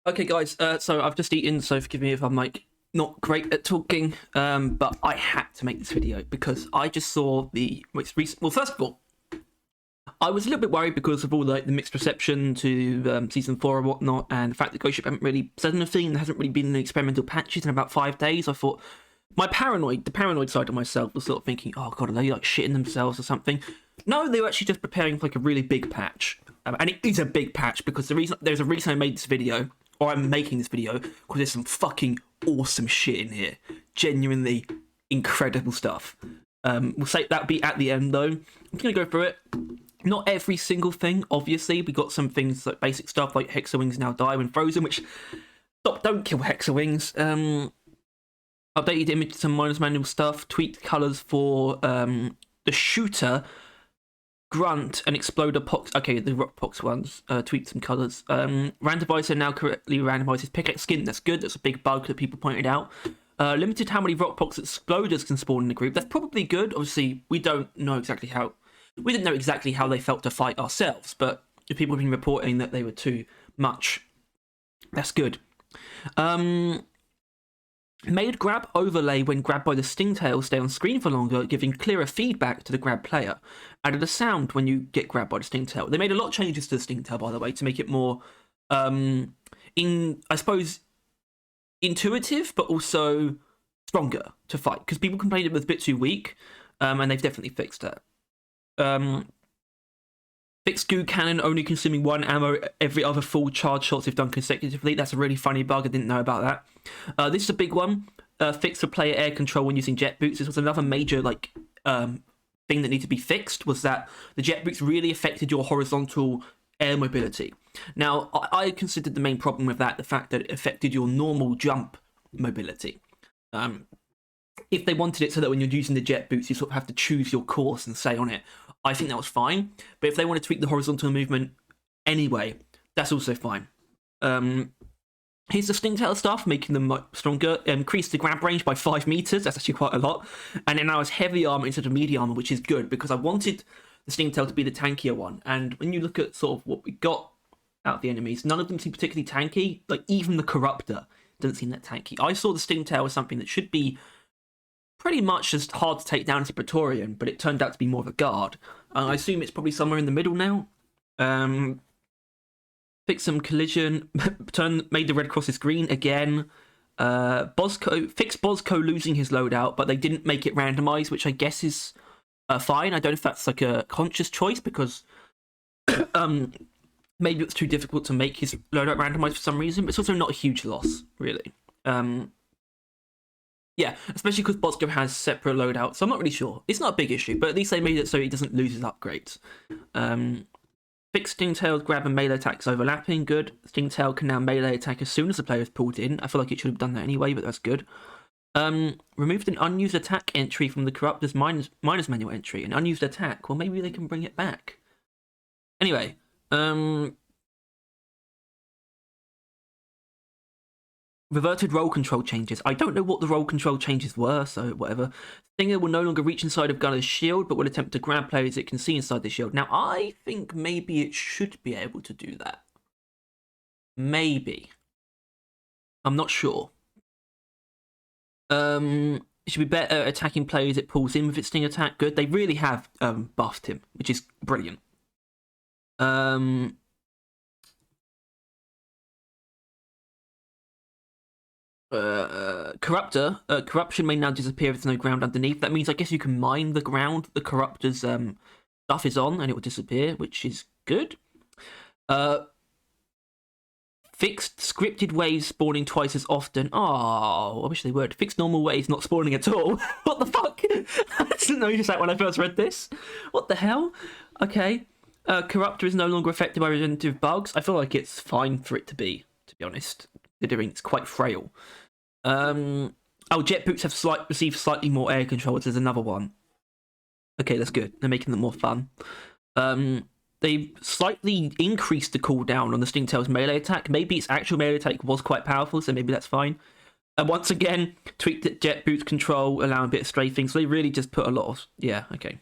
Okay, guys. So I've just eaten, so forgive me if I'm like not great at talking. But I had to make this video because I just saw the most recent. Well, first of all, I was a little bit worried because of all the mixed reception to season 4 and whatnot, and the fact that Ghost Ship haven't really said anything. There hasn't really been any experimental patches in about 5 days. I thought the paranoid side of myself was sort of thinking, oh god, are they like shitting themselves or something? No, they were actually just preparing for like a really big patch, and it is a big patch because there's a reason I made this video. Or I'm making this video because there's some fucking awesome shit in here. Genuinely incredible stuff. We'll say that'll be at the end though. I'm just gonna go through it. Not every single thing, obviously. We got some things like basic stuff like Hexawings now die when frozen, which don't kill Hexawings. Updated images and minus manual stuff, tweaked colours for the shooter. Grunt and Exploder Pox. Okay, the Rock Pox ones tweaked some colours. Randomizer now correctly randomizes pickaxe skin. That's good. That's a big bug that people pointed out. Limited how many Rock Pox Exploders can spawn in the group. That's probably good. Obviously, we didn't know exactly how they felt to fight ourselves, but if people have been reporting that they were too much, that's good. Made grab overlay when grabbed by the Stingtail stay on screen for longer, giving clearer feedback to the grab player. Added a sound when you get grabbed by the Stingtail. They made a lot of changes to the Stingtail, by the way, to make it more, I suppose, intuitive, but also stronger to fight. Because people complained it was a bit too weak, and they've definitely fixed that. Fixed goo cannon only consuming 1 ammo every other full charge shots if done consecutively. That's a really funny bug. I didn't know about that. This is a big one. Fix for player air control when using jet boots. This was another major thing that needed to be fixed. Was that the jet boots really affected your horizontal air mobility? Now, I considered the main problem with that the fact that it affected your normal jump mobility. If they wanted it so that when you're using the jet boots, you sort of have to choose your course and stay on it, I think that was fine. But if they want to tweak the horizontal movement anyway, that's also fine. Here's the Stingtail stuff, making them stronger. Increased the grab range by 5 meters. That's actually quite a lot. And it now has heavy armor instead of medium armor, which is good because I wanted the Stingtail to be the tankier one. And when you look at sort of what we got out of the enemies, none of them seem particularly tanky. Like even the Corruptor doesn't seem that tanky. I saw the Stingtail as something that should be pretty much as hard to take down as a Praetorian, but it turned out to be more of a guard. I assume it's probably somewhere in the middle now. Fix some collision. Made the red crosses green again. Fixed Bosco losing his loadout, but they didn't make it randomized, which I guess is fine. I don't know if that's like a conscious choice because maybe it's too difficult to make his loadout randomized for some reason, but it's also not a huge loss, really. Yeah, especially because Bosco has separate loadouts, so I'm not really sure. It's not a big issue, but at least they made it so he doesn't lose his upgrades. Fixed Stingtail's grab and melee attacks overlapping, good. Stingtail can now melee attack as soon as the player is pulled in. I feel like it should have done that anyway, but that's good. Removed an unused attack entry from the Corruptor's minus manual entry. An unused attack, well maybe they can bring it back. Anyway, reverted role control changes. I don't know what the role control changes were, so whatever. Stinger will no longer reach inside of Gunner's shield, but will attempt to grab players it can see inside the shield. Now, I think maybe it should be able to do that. Maybe. I'm not sure. It should be better at attacking players it pulls in with its sting attack. Good. They really have buffed him, which is brilliant. Corruption may now disappear if there's no ground underneath. That means I guess you can mine the ground the Corruptor's stuff is on and it will disappear, which is good. Fixed scripted waves spawning twice as often. Oh, I wish they would. Fixed normal waves not spawning at all. What the fuck? I didn't notice that when I first read this. What the hell? Okay. Corruptor is no longer affected by regenerative bugs. I feel like it's fine for it to be honest, considering it's quite frail. Jet boots have received slightly more air control. There's another one. Okay, that's good. They're making them more fun. They slightly increased the cooldown on the Stingtail's melee attack. Maybe its actual melee attack was quite powerful, so maybe that's fine. And once again, tweaked the jet boots control, allowing a bit of strafing. So they really just put a lot of... Yeah, okay.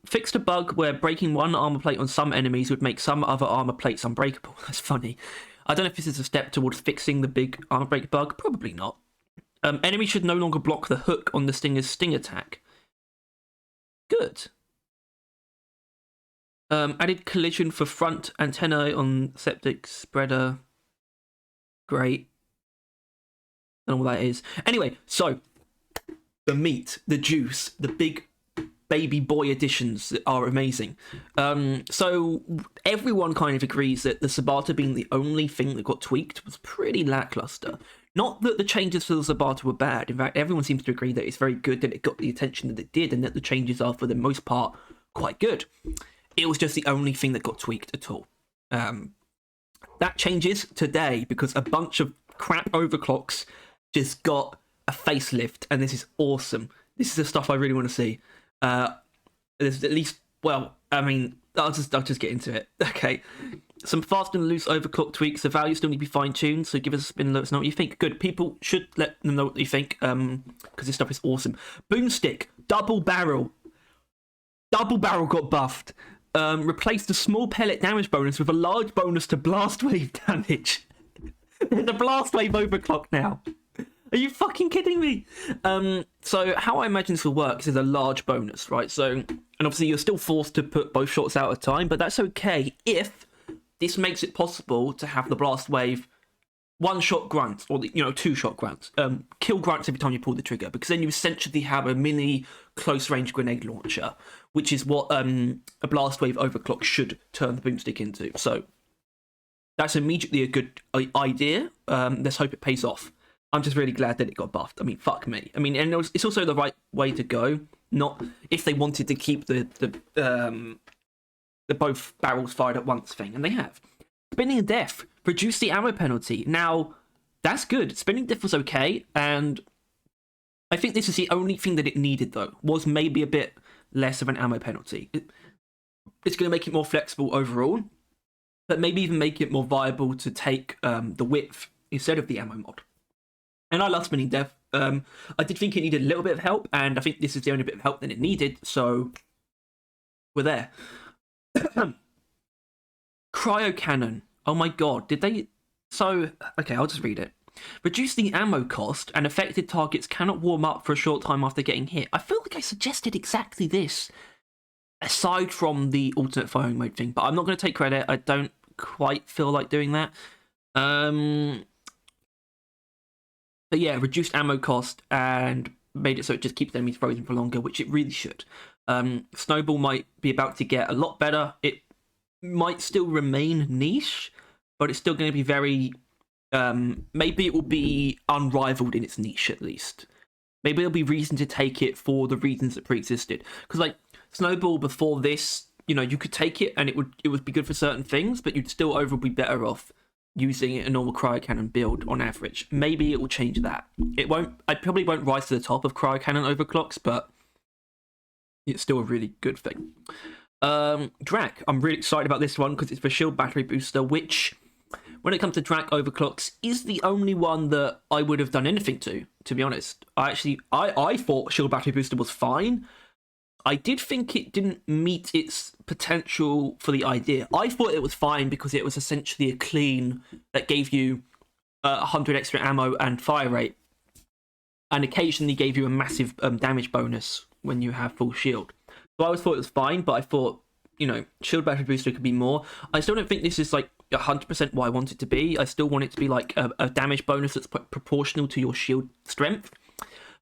Fixed a bug where breaking one armor plate on some enemies would make some other armor plates unbreakable. That's funny. I don't know if this is a step towards fixing the big armor break bug. Probably not. Enemies should no longer block the hook on the Stinger's sting attack. Good. Added collision for front antennae on septic spreader. Great. I don't know what that is. Anyway, so the meat, the juice, the big baby boy additions are amazing. So everyone kind of agrees that the Sabata being the only thing that got tweaked was pretty lackluster. Not that the changes for the Sabata were bad. In fact, everyone seems to agree that it's very good that it got the attention that it did and that the changes are, for the most part, quite good. It was just the only thing that got tweaked at all. That changes today because a bunch of crap overclocks just got a facelift, and this is awesome. This is the stuff I really want to see. There's at least, well, I mean, I'll just get into it. Okay, some fast and loose overclock tweaks. The values still need to be fine-tuned, so give us a spin and let us know what you think. Good, people should let them know what you think, because this stuff is awesome. Boomstick, double barrel got buffed. Replaced the small pellet damage bonus with a large bonus to blast wave damage. There's a blast wave overclock now. Are you fucking kidding me? So how I imagine this will work is there's a large bonus, right? So, and obviously you're still forced to put both shots out at a time, but that's okay if this makes it possible to have the blast wave one-shot grunts, or two-shot grunts. Kill grunts every time you pull the trigger, because then you essentially have a mini close-range grenade launcher, which is what a blast wave overclock should turn the boomstick into. So that's immediately a good idea. Let's hope it pays off. I'm just really glad that it got buffed. I mean, fuck me. I mean, and it's also the right way to go. Not if they wanted to keep the both barrels fired at once thing, and they have. Spinning Death, reduce the ammo penalty. Now, that's good. Spinning Death was okay, and I think this is the only thing that it needed, though, was maybe a bit less of an ammo penalty. It's going to make it more flexible overall, but maybe even make it more viable to take the width instead of the ammo mod. And I love Spinning Death. I did think it needed a little bit of help, and I think this is the only bit of help that it needed, so we're there. Cryo Cannon. Oh my god, did they... So, okay, I'll just read it. Reduce the ammo cost, and affected targets cannot warm up for a short time after getting hit. I feel like I suggested exactly this, aside from the alternate firing mode thing, but I'm not going to take credit. I don't quite feel like doing that. But yeah, reduced ammo cost and made it so it just keeps enemies frozen for longer, which it really should. Snowball might be about to get a lot better. It might still remain niche, but it's still going to be very... maybe it will be unrivaled in its niche, at least. Maybe there'll be reason to take it for the reasons that pre-existed. Because, like, Snowball before this, you could take it and it would be good for certain things, but you'd still overall be better off using a normal cryo cannon build on average. Maybe it will change that. It won't. I probably won't rise to the top of cryo cannon overclocks, but it's still a really good thing. Drac, I'm really excited about this one because it's for shield battery booster, which, when it comes to Drac overclocks, is the only one that I would have done anything to be honest. I thought shield battery booster was fine. I did think it didn't meet its potential for the idea. I thought it was fine because it was essentially a clean that gave you 100 extra ammo and fire rate, and occasionally gave you a massive damage bonus when you have full shield. So I always thought it was fine, but I thought, shield battery booster could be more. I still don't think this is like 100% what I want it to be. I still want it to be like a damage bonus that's proportional to your shield strength.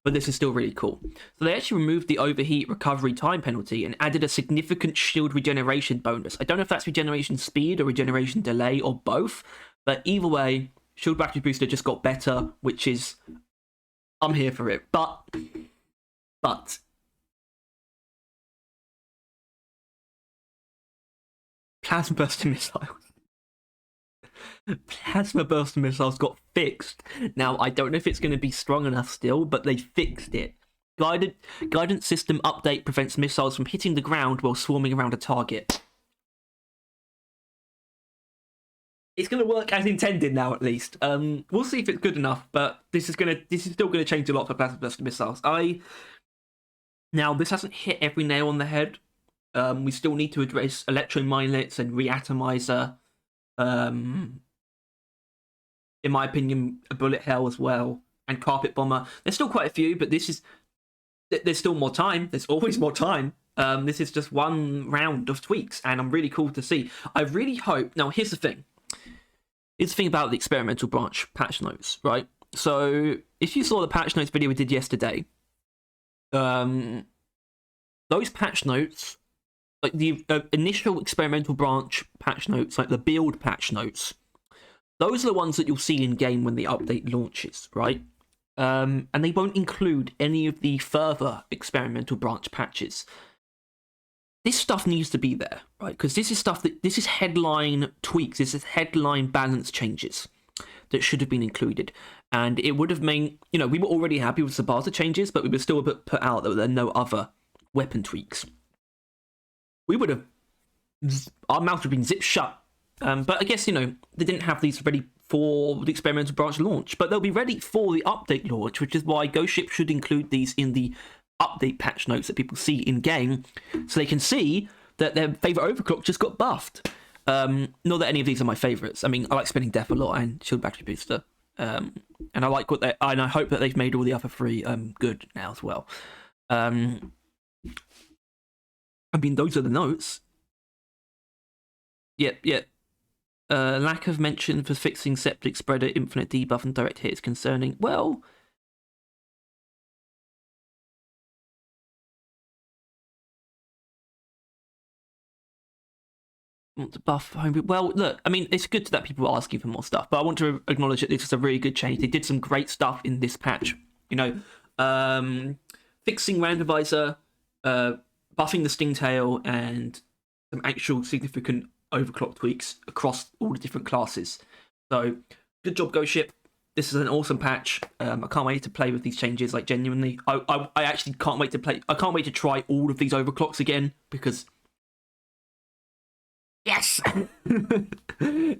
But this is still really cool. So they actually removed the overheat recovery time penalty and added a significant shield regeneration bonus. I don't know if that's regeneration speed or regeneration delay or both, but either way, shield battery booster just got better, which is... I'm here for it. But... Plasma bursting missiles. Plasma bursting missiles got fixed. Now, I don't know if it's going to be strong enough still, but they fixed it. Guidance system update prevents missiles from hitting the ground while swarming around a target. It's going to work as intended now, at least. We'll see if it's good enough, but this is still going to change a lot for plasma bursting missiles. Now, this hasn't hit every nail on the head. We still need to address electro minelets and reatomizer. in my opinion, a bullet hell as well, and carpet bomber. There's still quite a few, but there's still more time. There's always more time. This is just one round of tweaks, and I'm really cool to see. I really hope. Now, here's the thing. Here's the thing about the experimental branch patch notes, right? So, if you saw the patch notes video we did yesterday, those patch notes, like the initial experimental branch patch notes, like the build patch notes, those are the ones that you'll see in game when the update launches, right? And they won't include any of the further experimental branch patches. This stuff needs to be there, right? Because this is headline tweaks, this is headline balance changes that should have been included. And it would have made, we were already happy with Sabata changes, but we were still a bit put out that there were no other weapon tweaks. We would have, our mouth would have been zipped shut. But I guess, they didn't have these ready for the experimental branch launch, but they'll be ready for the update launch, which is why Ghost Ship should include these in the update patch notes that people see in game, so they can see that their favorite overclock just got buffed. Not that any of these are my favorites. I mean, I like Spinning Death a lot and Shield Battery Booster, and I like and I hope that they've made all the other three good now as well. I mean, those are the notes. Yep. Lack of mention for fixing Septic Spreader, Infinite Debuff, and Direct Hit is concerning. Well, want to buff home. Well, look, I mean, it's good that people are asking for more stuff, but I want to acknowledge that this is a really good change. They did some great stuff in this patch. Fixing Randomizer, buffing the Stingtail, and some actual significant overclock tweaks across all the different classes. So, good job, Ghost Ship. This is an awesome patch. I can't wait to play with these changes. Like, genuinely, I actually can't wait to play. I can't wait to try all of these overclocks again, because yes.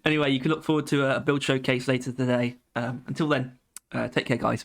Anyway, you can look forward to a build showcase later today. Until then, take care, guys.